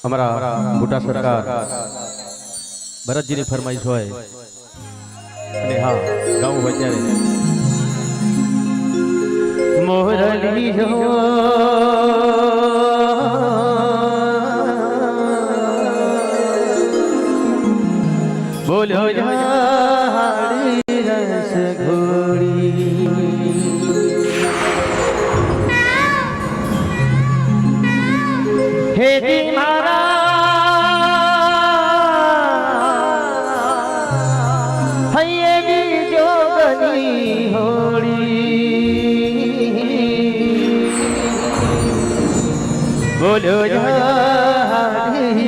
हमारा मोटा सरकार भरत जी ने फरमाइश होय અને હા ગાવું હોય ત્યારે મોરલી જો બોલો જાડી રસ ઘોડી હે દી મારા बोलो जाडी रस घोड़ी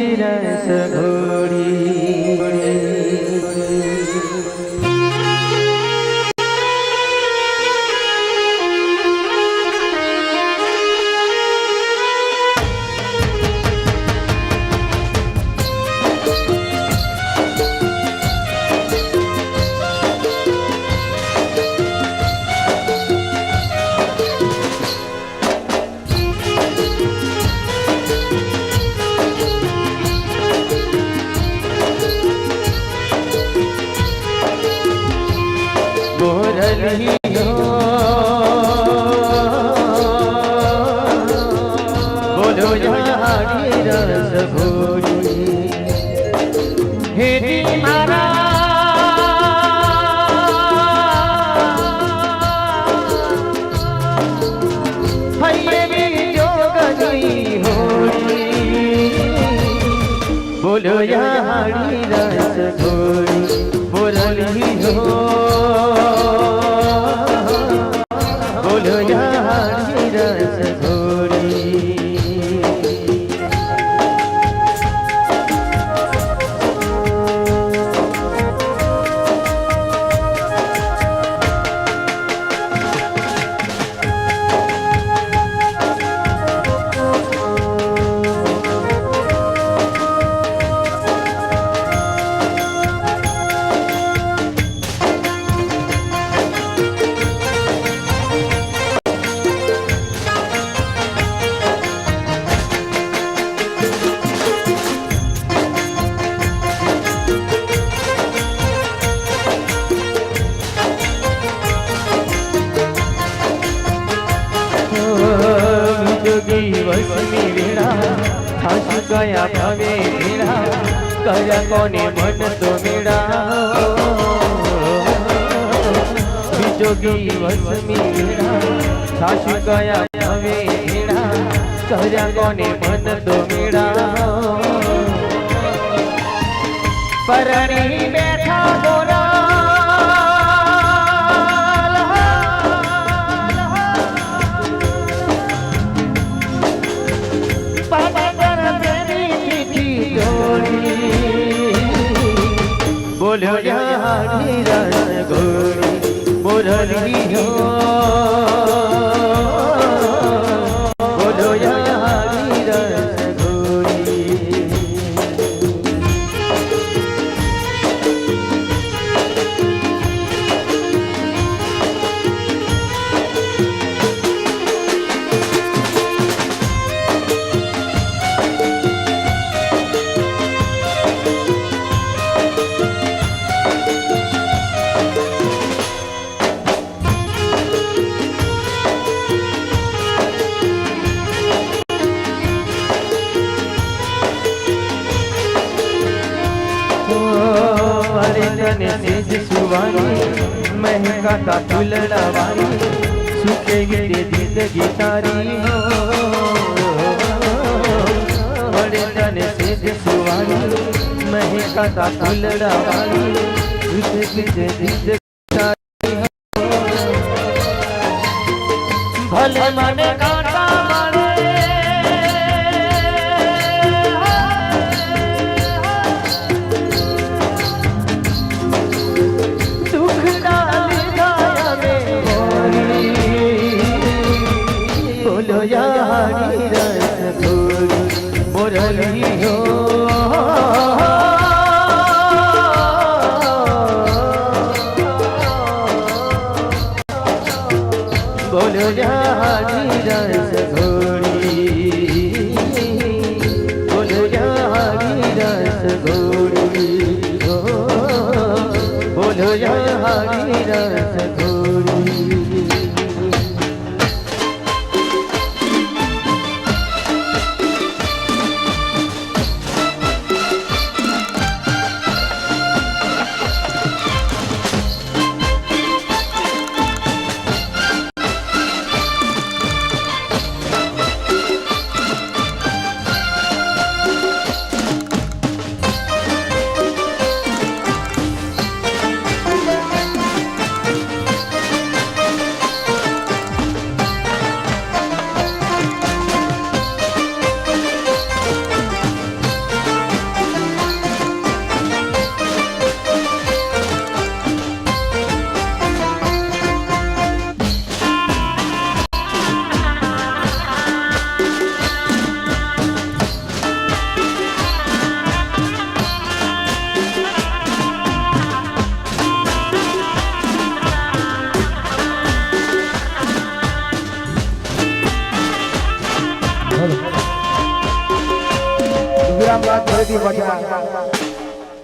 बोलो जाडी रस घोड़ी हे दी मारा जोगनी होड़ी बोलो जाडी रस घोड़ी बोरली हो बोलो जाडी रस घोड़ी वसमी वेड़ा खास गया भवे मेरा कया कोने मन तो मेरा बिजोगी वसमी वेड़ा खास गया भवे मेरा कया कोने मन तो मेरा परणी बैठा बोला बोलो जाडी रस घोड़ी बोरली हो बोलो जाडी रस घोड़ी सेज सुवानी महकाता फुलड़ावानी सुखे गिरे जिंदगी तारी हो बड़े जाने सेज सुवानी महकाता फुलड़ावानी सुखे गिरे जिंदगी तारी हो भले मने कांटा बोलो जाडी रस घोड़ी बोरली हो बोलो जाडी रस घोड़ी बोलो जा ઘોડી હો બોલો યારી રસ ઘોડી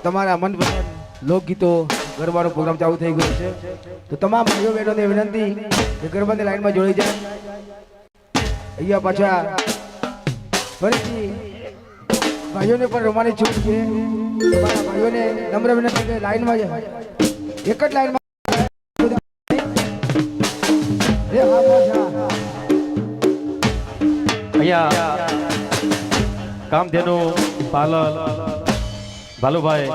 તમારા મનપસંદ લોકગીતો ગરબાનો પ્રોગ્રામ ચાલુ થઈ ગયો છે તો તમામ ભાઈઓ બહેનોને વિનંતી કે ગરબાની લાઈનમાં જોડી જાય અહીંયા પાછા ફરીથી ભાઈઓને પણ રમવાની છૂટ છે તમારા ભાઈઓને નમ્ર વિનંતી કે લાઈનમાં જાય એક જ લાઈનમાં અહીંયા કામધેનુ પાલન ભાલુભાઈ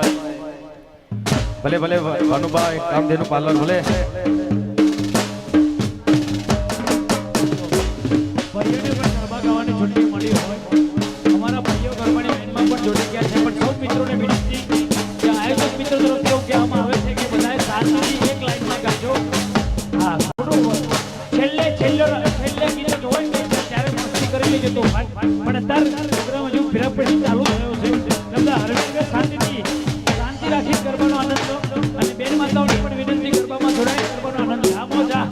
ભલે ભલે ભાનુભાઈ કામધેનુ પાલન ભલે ભાઈઓને પણ ગરબા ગાવાની છૂટી મળી હોય અમારા ભાઈઓ ગરબાની લાઈનમાં પણ જોડી ગયા છે પણ સૌ મિત્રોને વિનંતી કે આયોજક મિત્રો તરફથી એવું કહેવામાં આવે છે કે બધાએ શાંતિથી એક લાઈનમાં ગાજો હા થોડું છેલ્લે ગીત જોઈ ત્યારે મસ્તી કરી લેજો તો પણ અત્યારે પ્રોગ્રામ હજુ ફેરા પછી ચાલુ થયો છે બધા હરવીને શાંતિ રાખી ગરબાનો આનંદ લો અને બેન માતાઓને પણ વિનંતી ગરબામાં જોડાય ગરબાનો આનંદ આ મોજા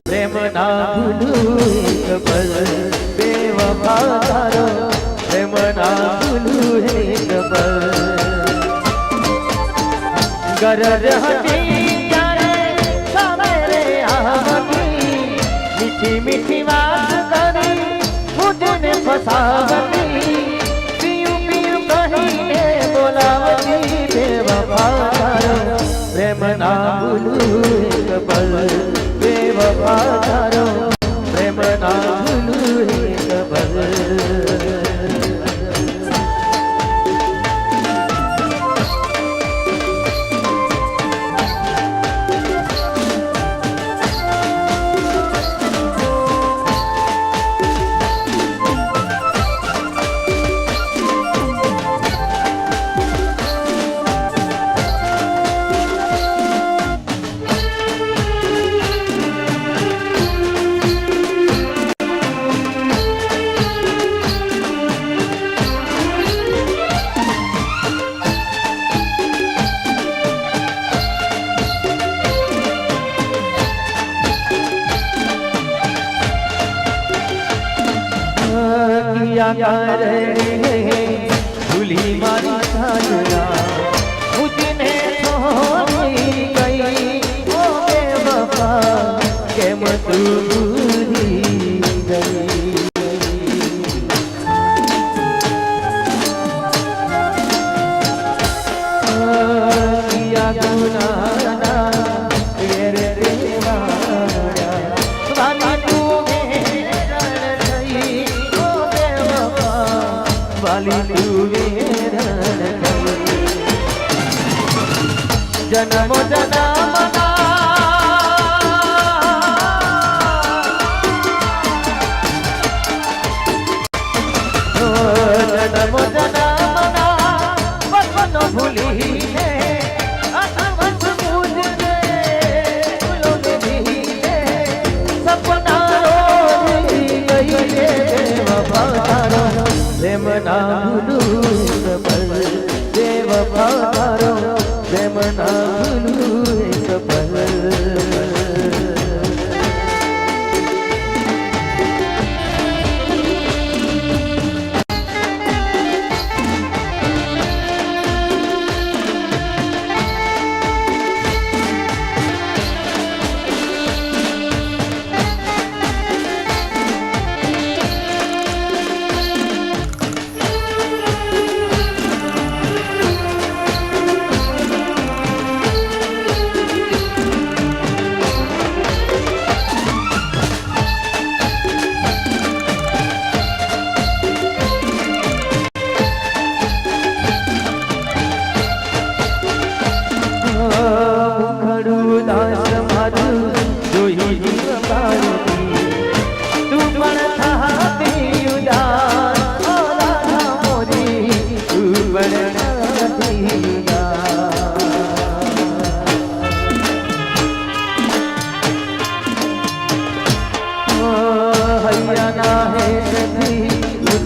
પ્રેમ ના ભૂલું એક પલ બેવફા તારો પ્રેમ ના ભૂલું એક પલ ગરજ હતી ત્યારે સામે રે આવતી મીઠી મીઠી વાત કરી મુझने ફસાવતી પીયું પીયું કહીને બોલાવતી બેવફા તારો પ્રેમ ના ભૂલું એક પલ બેવફા તારો પ્રેમ ના ભૂલું એક પલ भूली मारी साजना मुझने छोड़ी गई ओ बेवफा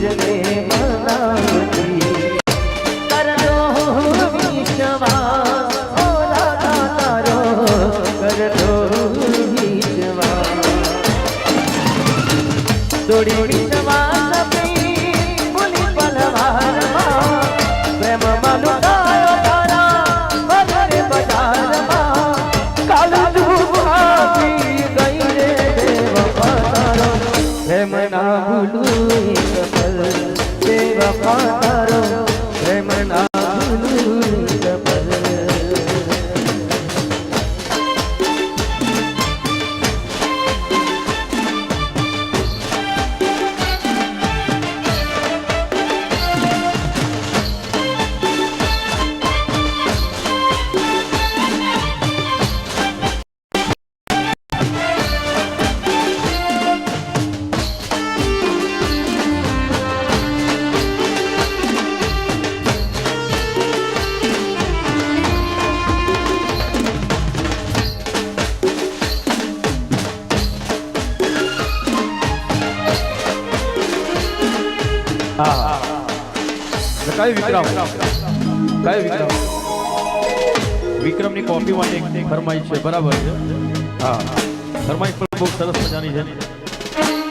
तुझने मनाती कर दो विश्वास ओ राधा तारो कर दो विश्वास दौड़ी विश्वास अपनी बोली पलवार प्रेम मानु गायो तारा बदरे बजार काल डूबी गई रे देव पतारो प्रेम ना भूलू एक पल देव पतारो प्रेम ना भूलू एक पल હા કઈ વિક્રમ વિક્રમની કોપી માટે એક ફરમાઈશ છે બરાબર છે હા ફરમાઈશ પણ બહુ સરસ મજાની છે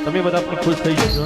તમે બધા પણ ખુશ થઈ જશો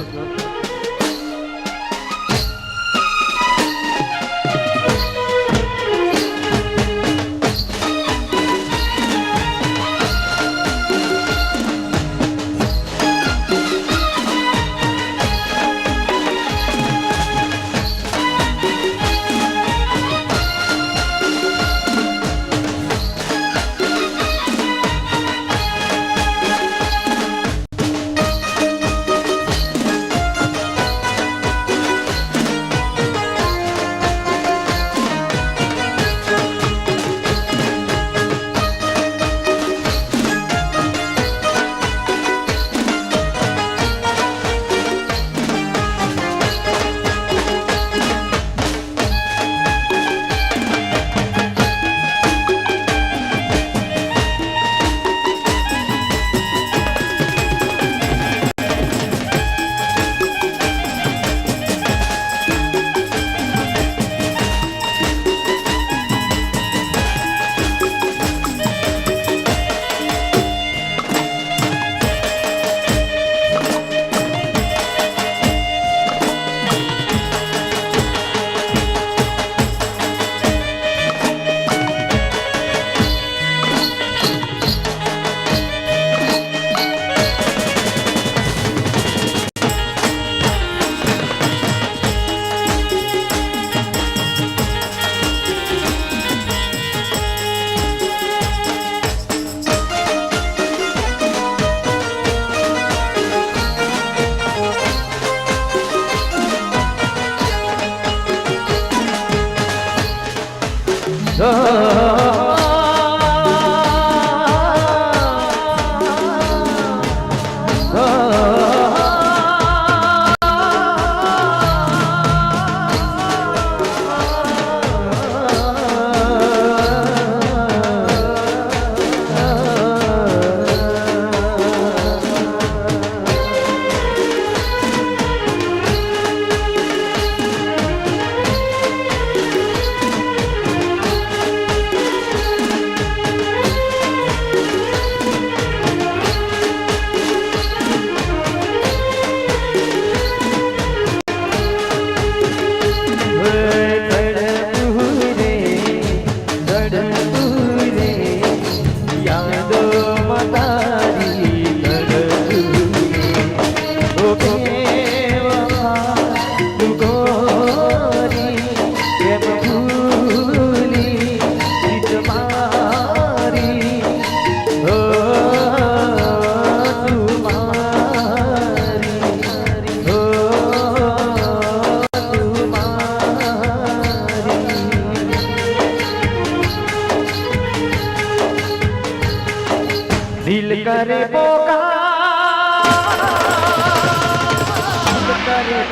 दिल करे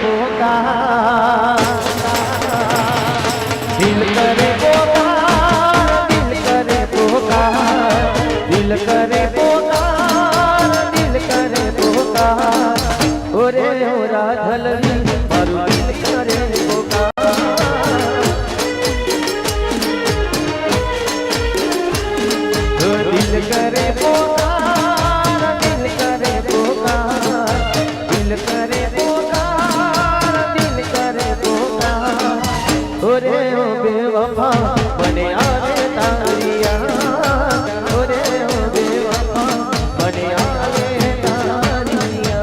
पुकार दिल करे पुकार दिल करे पुकार दिल करे पुकार दिल करे पुकार ओरे ओरा ढलवी दिल करे पुकार, दिल करे पुकार, दिल करे पुकार, दिल करे पुकार। ओरे ओ बेवफा बने आवे तारिया, ओरे ओ बेवफा बने आवे तारिया।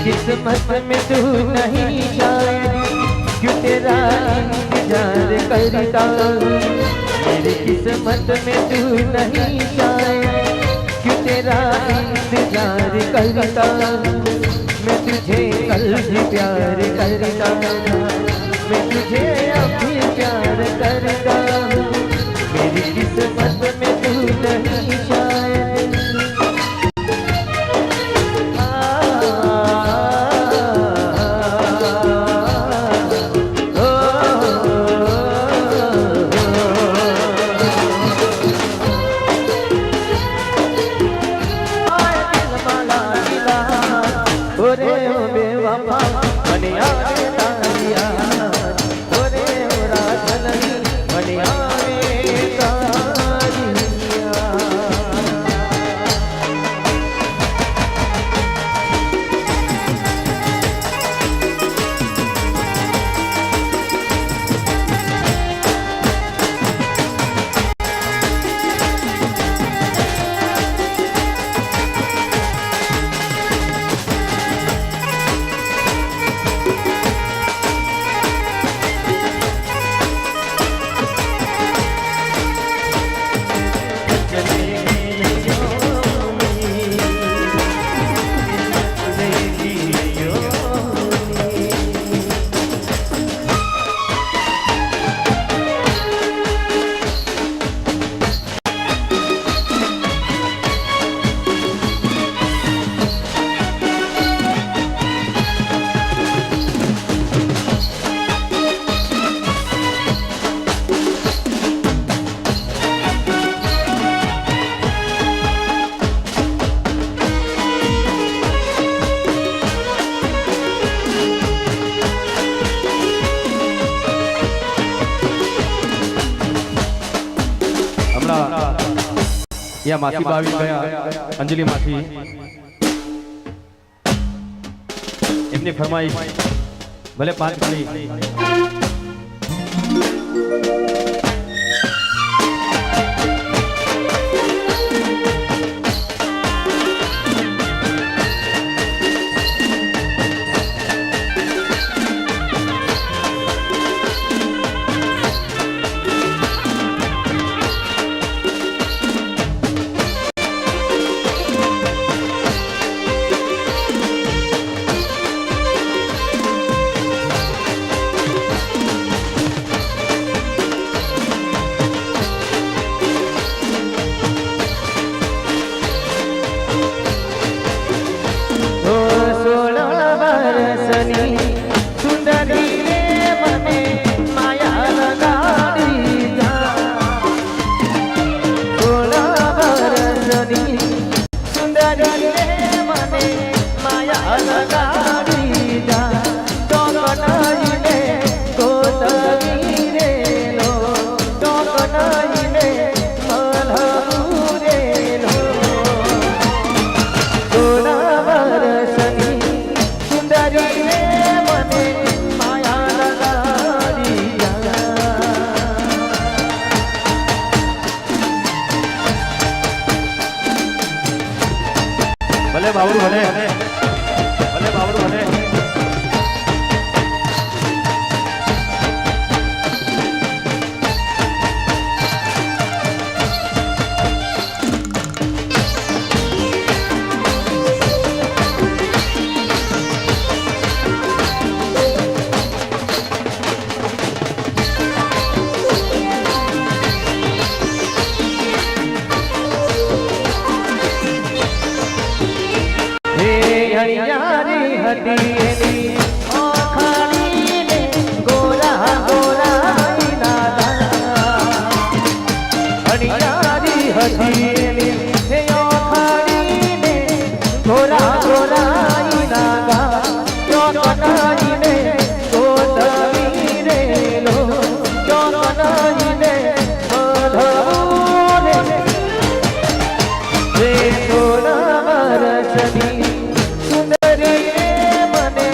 किस्मत में तू नहीं शायद, क्यों तेरा इंतजार करता। मेरी किस्मत में तू नहीं शायद, क्यों तेरा इंतजार करता। मैं तुझे कल भी प्यार करता, मैं तुझे अब भी प्यार करता। मेरी किस्मत में तू नहीं शायद। ओरे ओ बेवफा बने आवे तारिया, ओरे ओ राजनवी बने आवे तारिया। या मासी बावी गया अंजलि मासी એમની ફરમાઈશ ભલે 5 મિનિટ ભલે બાવડું ભલે ભલે બાવડું ભલે હતી એની આખાડીને ગોરા ગોરા અણિયારી હતી એની હે આખાડીને ગોરા ગોરા નાગા ચોકનારીને ગોતમી રે લો ચોકનારીને બધોને રે ગોરા રસની સુંદરી મને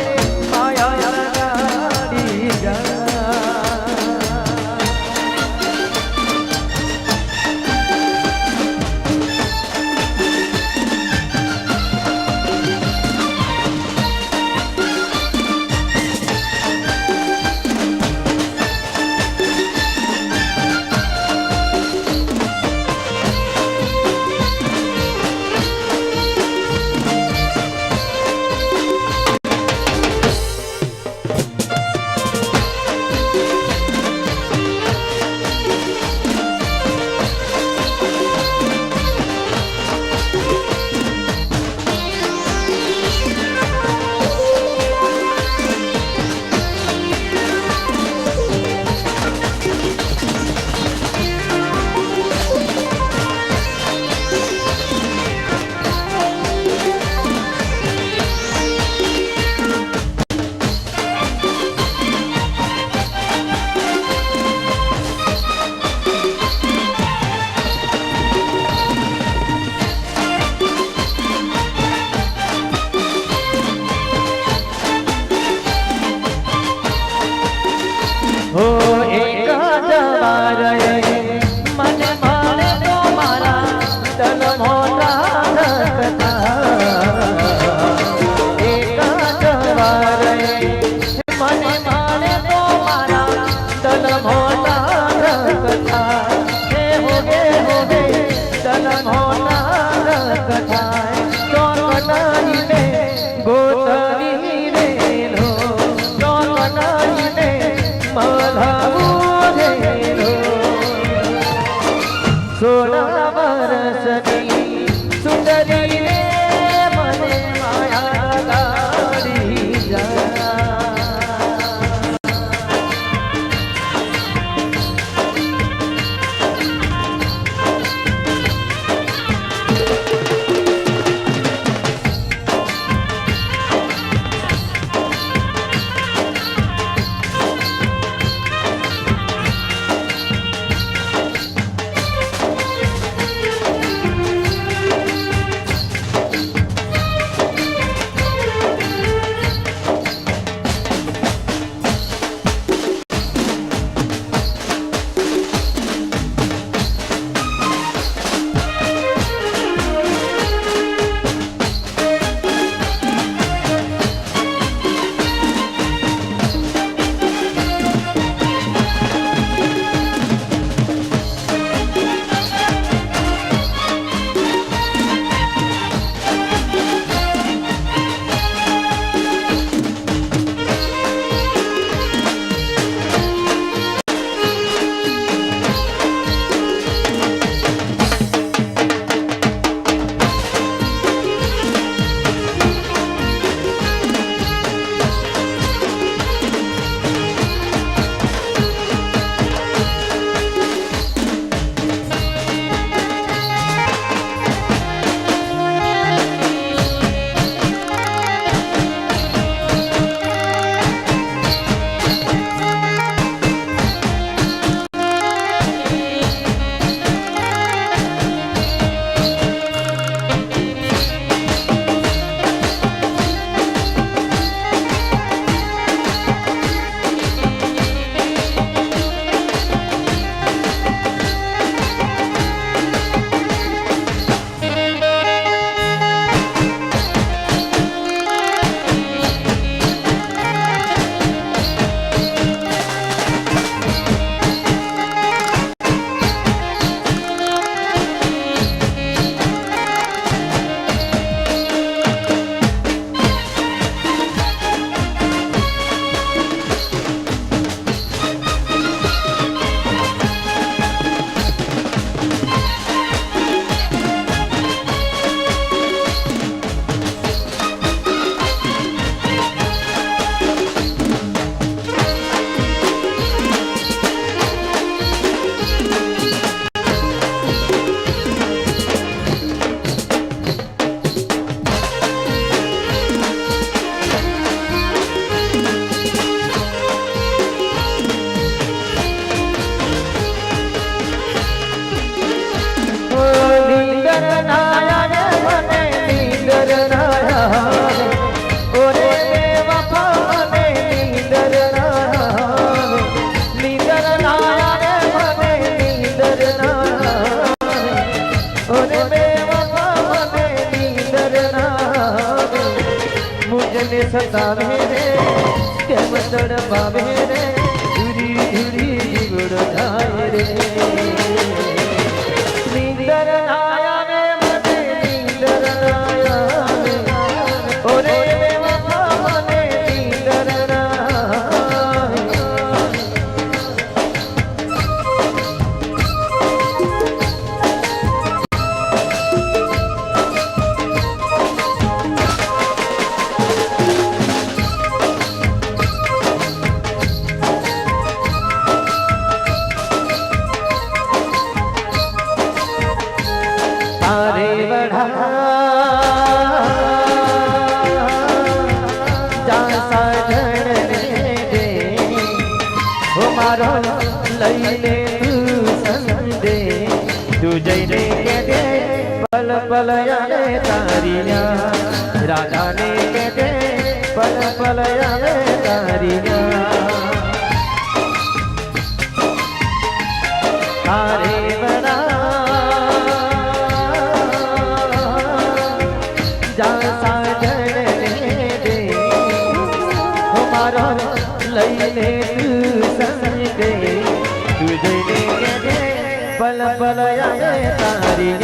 સતાવે રે કેમ તડપાવે રે ધુરી ધુરી જીવડો જાય રે નીંદર ના આવે મને નીંદર ના આવે ઓરે બેવફા મને નીંદર ના આવે તારે વઢા જા સાજણને દે હો મારો લઈને તું સંદે તું જઈને કે દે પલ પલ આવે તારી રાધાને કે દે પલ પલ આવે તારી તારે વઢા જા સાજણને દે હો મારો લઈને તું સંગે તું જઈને કે દે પલ પલ આવે તારી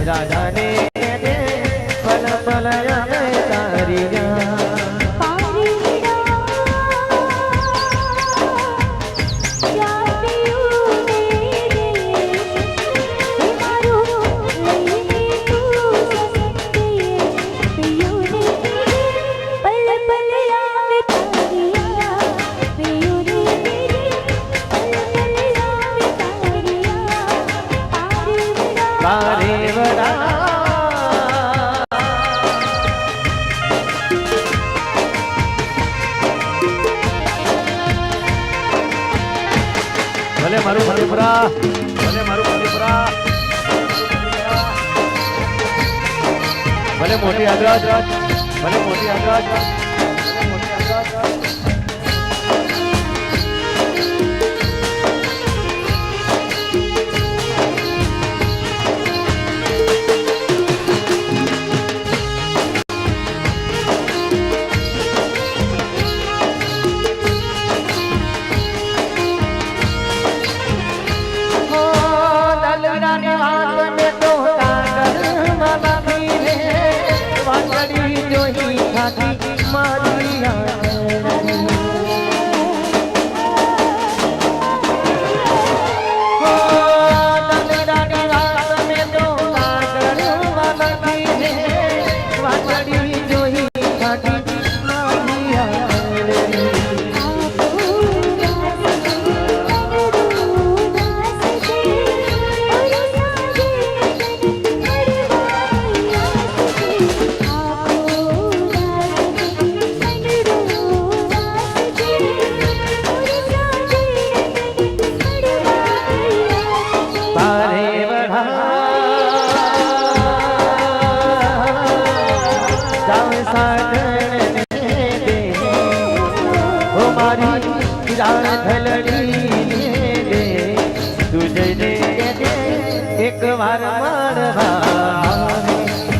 રાધાને કે દે પલ પલ આવે તારી તારે વડા ભલે મારું ફતેપુરા ભલે મારું ફતેપુરા ભલે મોટી આગ્રાજ ભલે મોટી આગ્રાજ ભલે મોટી આગ્રાજ एक बार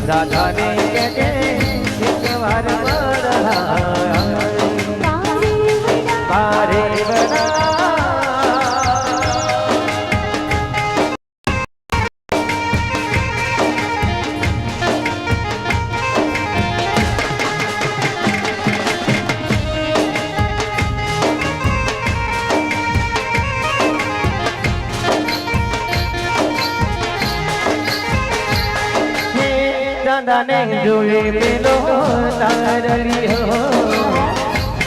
राधा ने कहते एक बार पारे बना દાદાને જોવે પેલો તારલિયો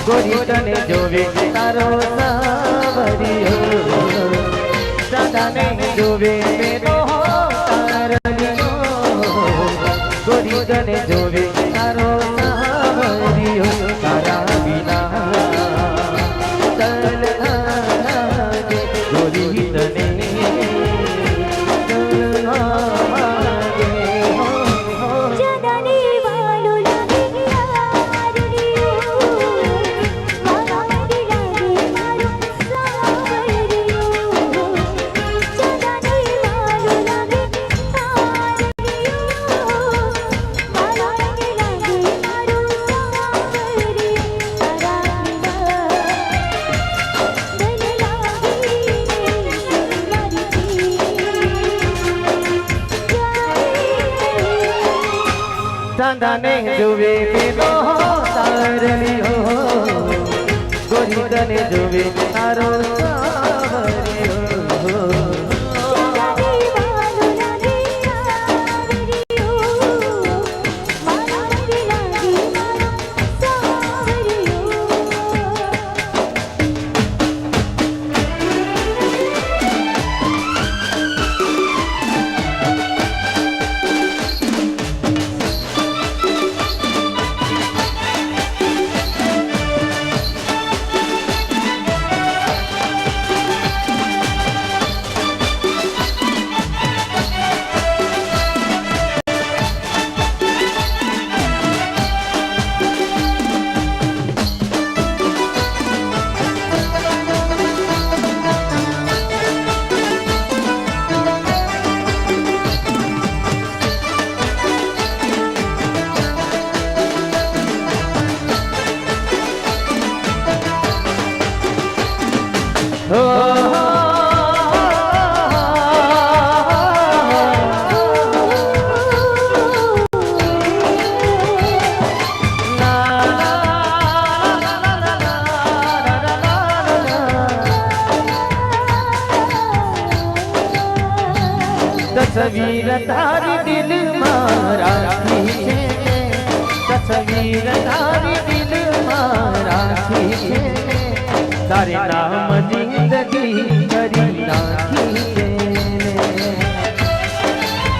ગોરી તને જોવે તારો સાવરિયો દાદાને જોવે પેલો તારલિયો ગોરી તને જોવે તારો સાવરિયો તારા વિના તલ લાગે ગોરી તને જદાને વાલો લાગે યાર કાંદાને જોવે પેલો સારલિયો ગોરી તને જોવે તારો સાવરિયો તસવીર તારી દિલમાં રાખી છે તસવીર તારી દિલમાં રાખી છે તારે નામ જિંદગી કરી નાખી છે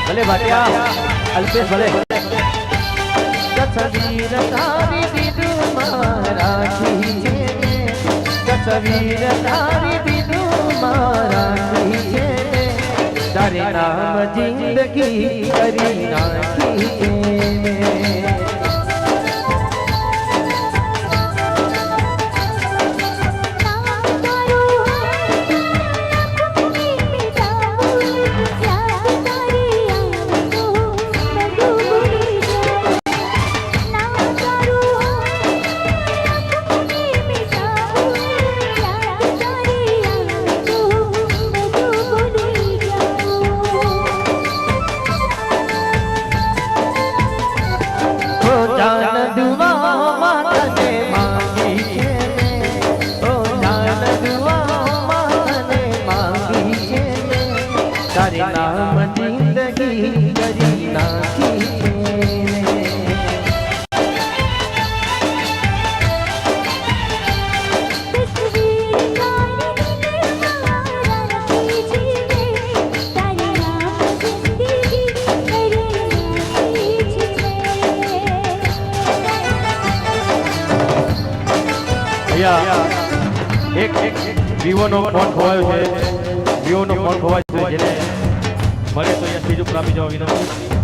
ભલે ભાટિયા અલ્પેશ ભલે તસવીર તારી દિલમાં રાખી છે તસવીર તારી દિલમાં રાખી છે તારે નામ જિંદગી કરી નાખી છે તારે નામ જિંદગી કરી નાખી એક વિવો નો ફોન ખોવાયો છે વિવો નો ફોન ખોવાયો છે જેને મળે તો અહીંયા સ્ટેજ ઉપર આપી જવા વિનંતી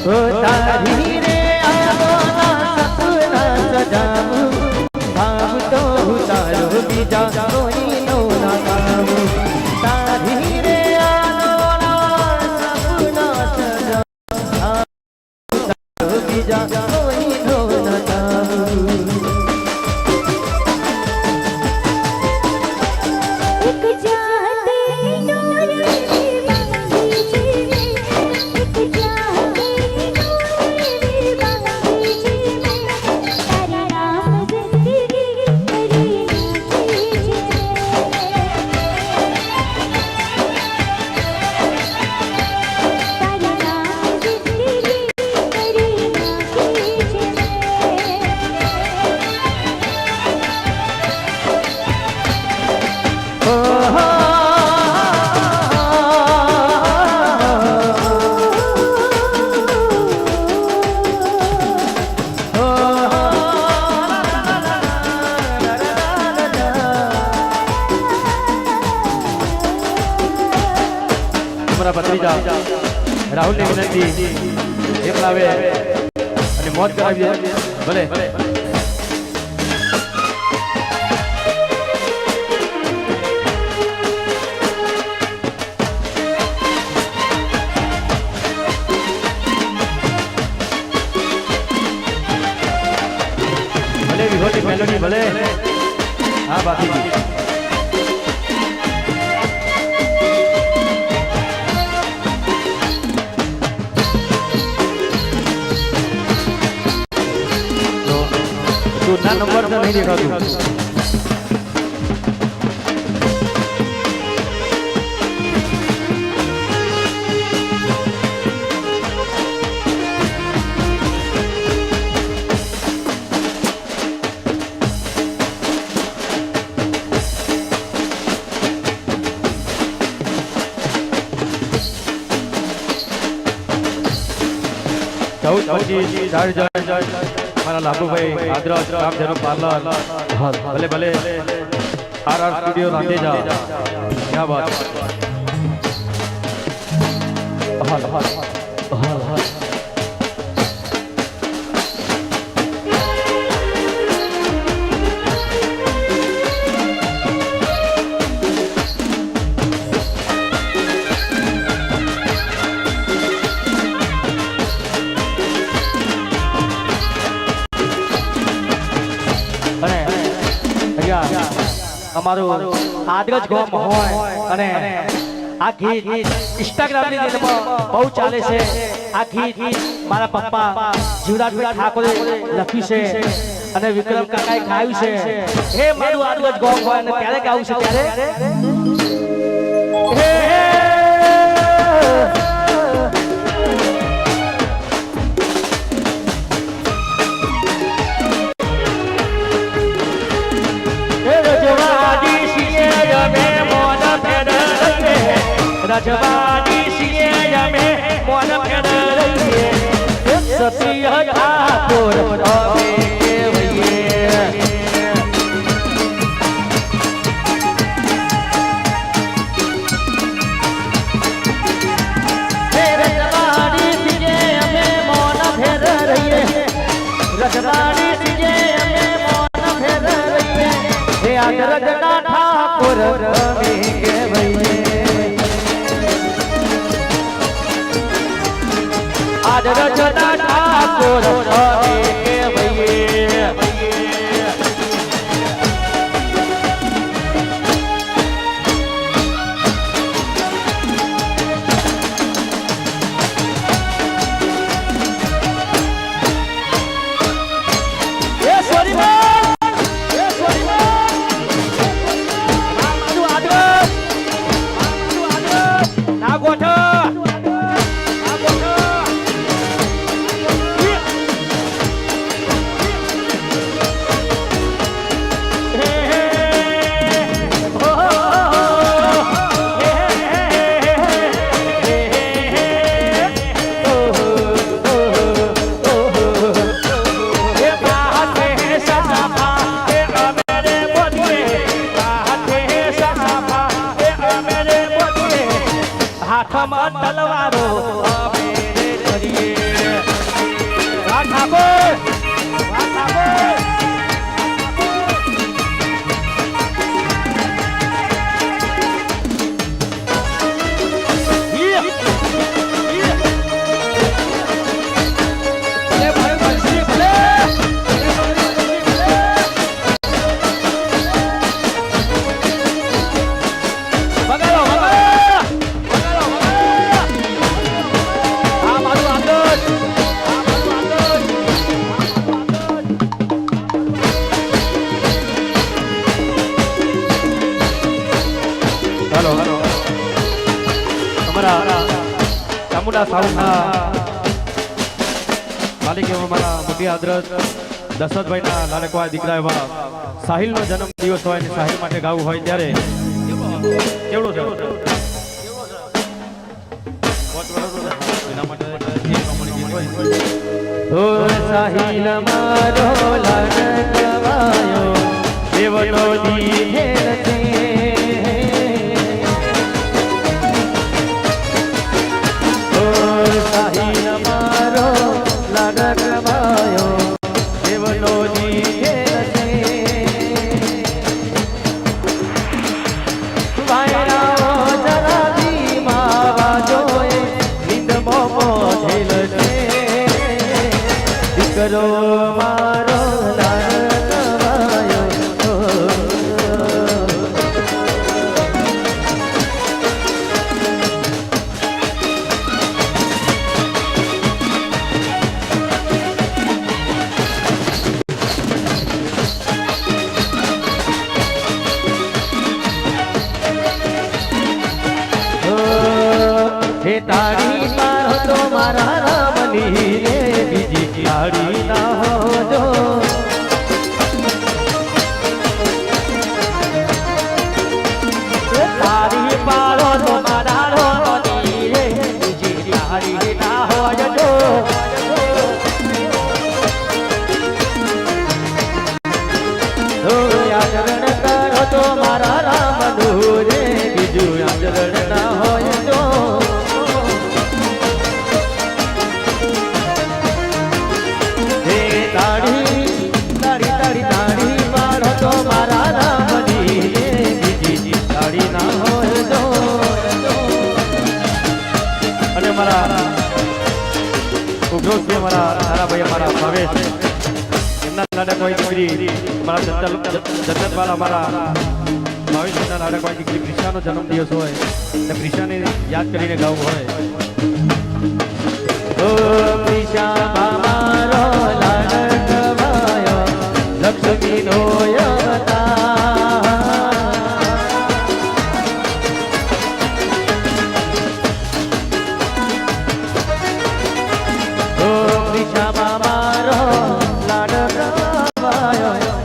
તારી રે આના સપના સજાવું ભાવ તો તારો બીજા કોઈ નો ના ગાવું તારી રે આના સપના સજાવું તારો બીજા કોઈ નો ના ગાવું એક જાતે નૂર કી બાંધી છે એક જાતે નૂર તમારા ભત્રીજા રાહુલ ને વિનંતી એક લાવે અને મોજ કરાવીએ ભલે ભલે વિહોની મેલોડી ભલે હા બાકી ना नंबर से नहीं देखा तू મારા લાભુભાઈ આદરજ કામધેનુ પાર્લર ભલે ભલે આર સ્ટુડિયો રાંધેજા ક્યાં વાત અમારું આદરજ ગામ હોય અને આ ગીત ઇન્સ્ટાગ્રામ ની અંદર બહુ ચાલે છે આ ગીત મારા પપ્પા જીવરાજભાઈ ઠાકોરે લખ્યું છે અને વિક્રમ કાકાએ ગાયું છે હે મારું આદરજ ગામ હોય અને ત્યારે ગાવું છે ત્યારે रजवानी सिए में मोन फेर रहिए सतिया ठाकुर अबे भइए रजवानी सिए में मोन फेर रहिए रजवानी सिए में मोन फेर रहिए हे आदरज ठाकुर अबे भइए रजना ठाकुर भैया तलवारो मेरे करिए ठाकुर માલિક એવા મારા મોટી આદરજ દશરથભાઈના લાડકવા દીકરા એવા સાહિલનો જન્મ દિવસ હોય અને સાહિલ માટે ગાવું હોય ત્યારે કેવડો છે પાંચ વર્ષનો છે. એના માટે જે પ્રમાણે ગીત હોય ઓ સાહિલ મારો લડકવાયો દેવનો દીધેલ છે ઓ સાહિલ મારો લડકવાયો દેવનો દીધેલ છે વાયરાઓ જરાથી માવા જોએ નિંદમો મોઢેલ છે દીકરો મારો લાડકવાયો હે તાળી પાર તો મારા રામની રે બીજી તાળી ના હોજો તાળી પારો તો મારા રામની રે બીજી તાળી ના હોજો આચરણ કરો તો મારા રામનું રે બીજું આચરણ ના હોય તો હે તાળી તાળી તાળી તાળી પાડો તો મારા રામની રે બીજી તાળી ના હોય તો અને મારા ઉગ્રો છે મારા સારા ભાઈ મારા ભાવેશ એમના નાટક હોય દીકરી મારા જન્નતવાલા મારા ભાવેશના નાટક હોય દીકરી પ્રિશાનો જન્મદિવસ હોય અને પ્રિશાને યાદ કરીને ગાવું હોય ઓ પ્રિશા મારો લાડકવાયો લક્ષ્મીનો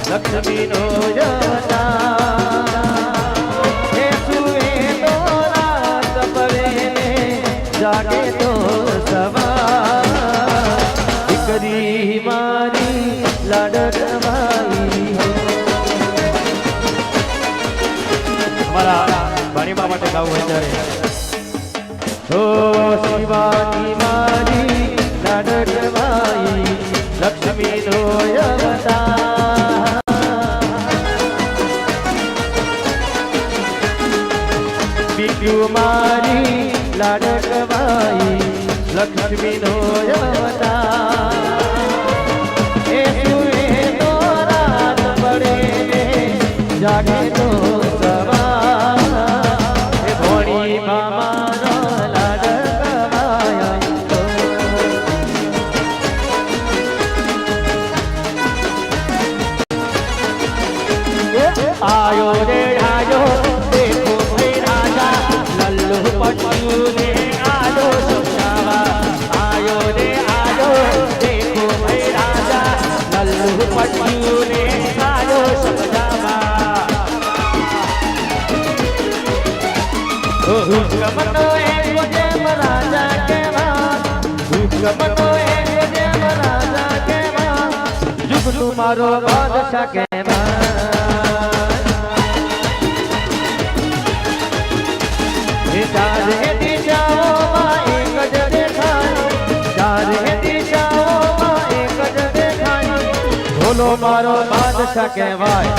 લક્ષ્મીનો હે સુએ તો રાત પરે જાગે તો સવાર દીકરી મારી લાડકવાઈ મારા ભાણીમા માટે ગાવું હોય ત્યારે ઓ શિવાની મારી લાડકવાઈ લક્ષ્મીનો અવતાર બીજું મારી લાડકવાઈ લક્ષ્મીનો અવતાર એ સુએ તો રાત પડે જાગે તો સવાર એ ભોળી મામાનો લાડકવાયો આયો રે આયો દેખો ભાઈ રાજા લલ્લુ પટ્ટુ ને આયો સુશાવા આયો રે આયો દેખો ભાઈ રાજા લલ્લુ પટ્ટુ ને આયો સુશાવા ઓ હુકમનો એક જેમ રાજા કેવા હુકમનો એક જેમ રાજા કેવા જુગનું મારો બાદશાહ કેવા ચારે દિશાઓમાં એક જ દેખાય ચારે દિશાઓમાં એક જ દેખાય ભોલો મારો બાદશાહ કહેવાય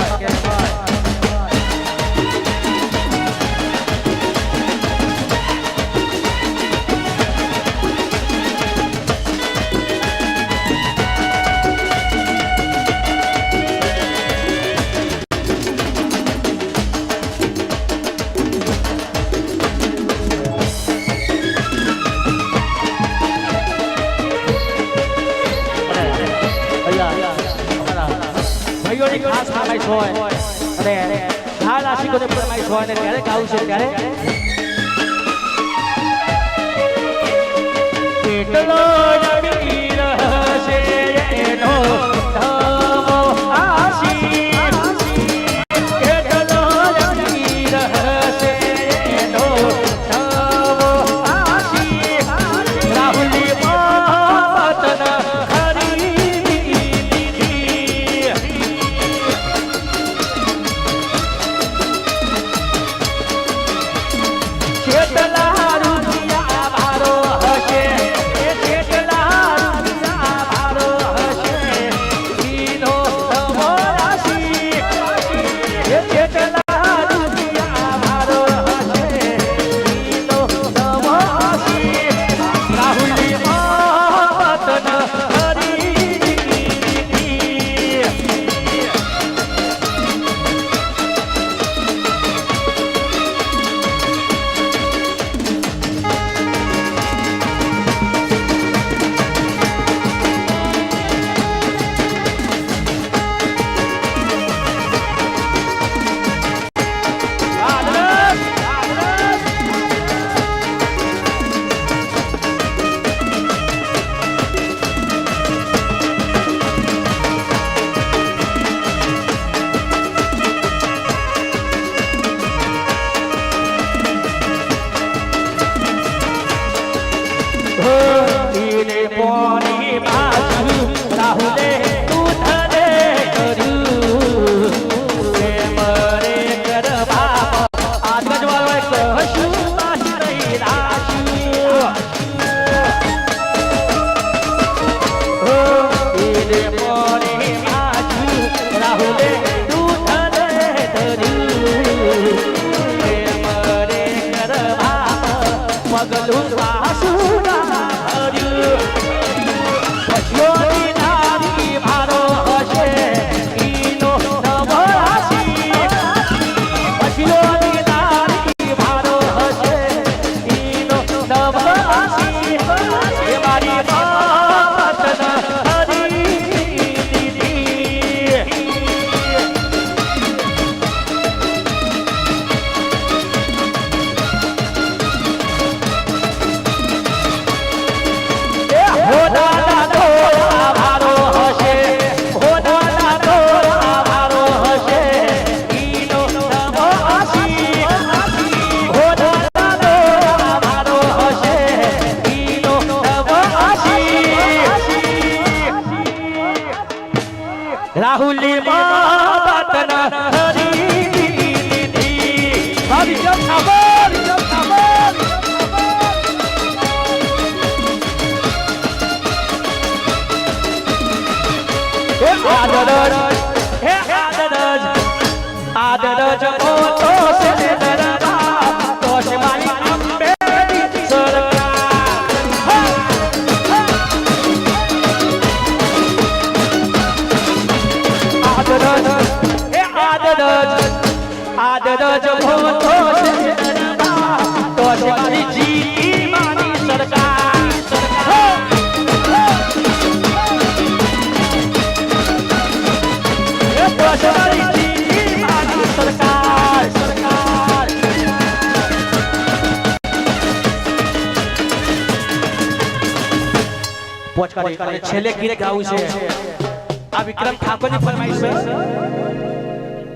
ભાઈઓની ખાસ ફરમાઈશ હોય અને ઘાલ આશિકોને ફરમાઈશ હોય અને ત્યારે ગાવું છે ત્યારે કેટલો અમીર હશે એનો ધમો આશી કેટલો અમીર હશે જેટલા રૂપિયા ભારો હશે એ જેટલા રૂપિયા ભારો હશે ઈનો નવો રાશિ એ જેટલા રૂપિયા ભારો હશે ઈનો નવો રાશિ રાહુલની મોહબ્બત ઈને પોની બાજુ રાહુલે ઉધરે કર્યું પ્રેમ રે કરવા આગળ વાળો કશું બાકી રહી રાખ્યું ઈને પોની બાજુ રાહુલે ઉધરે કર્યું પ્રેમ રે કરવા પગલું પાસું પછીઓની નારી ભારો હશે ઈનો નવો રાશિ પછીઓની નારી ભારો હશે ઈનો નવો રાશિ એ મારી બાબત હરી દીદી હો દાદા દોરા ભારો હશે હો દાદા દોરા ભારો હશે ઈનો નવો રાશિ હો દાદા દોરા ભારો હશે ઈનો નવો રાશિ રાહુલની બાબત હરી દીદી ભાભી જમ ખબર આદરજ મોટો છે દરબાર તો છે મારી અંબેની સરકાર આદરજ મોટો છે દરબાર તો છે મારી જીતી મારી સરકાર તો છે મારી જીતી મારી સરકાર પોચકારી છેલ્લે ગીત ગાવું છે આ વિક્રમ ઠાકોરની ફરમાઈશ છે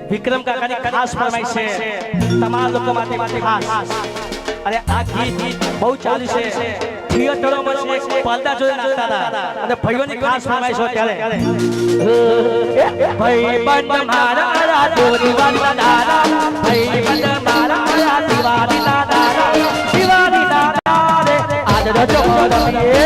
વિક્રમ કાકાની ખાસ ફરમાઈશ છે તમામ લોકો માટે ખાસ અને આ ગીત બહુ ચાલુ છે થિયેટરોમાં છે પડદા જોઈ નાખતા હતા અને ભાઈઓની ખાસ ફરમાઈશ હોય ત્યારે ભાઈ બંધ મારા દિવાળી દાદા ભાઈ બંધ મારા દિવાળી દાદા દિવાળી દાદા રે આજ રજો રમીએ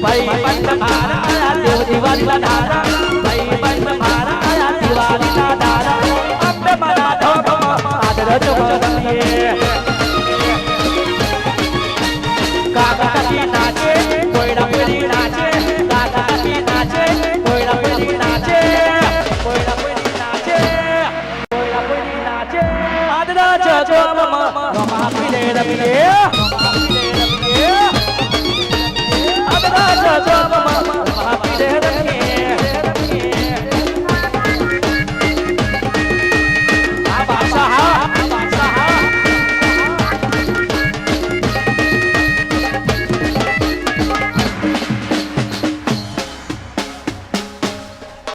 ભાઈ બંધ મારા દિવાળી દાદા ભાઈ બંધ મારા દિવાળી દાદા અંબે મારા ધોમ આજ રજો રમીએ કાકા કાકી નાચે કોઈના પેલી નાચે કાકા કાકી નાચે કોઈના પેલી નાચે કોઈના પેલી નાચે કોઈના પેલી નાચે આજ રજો રમા રમીએ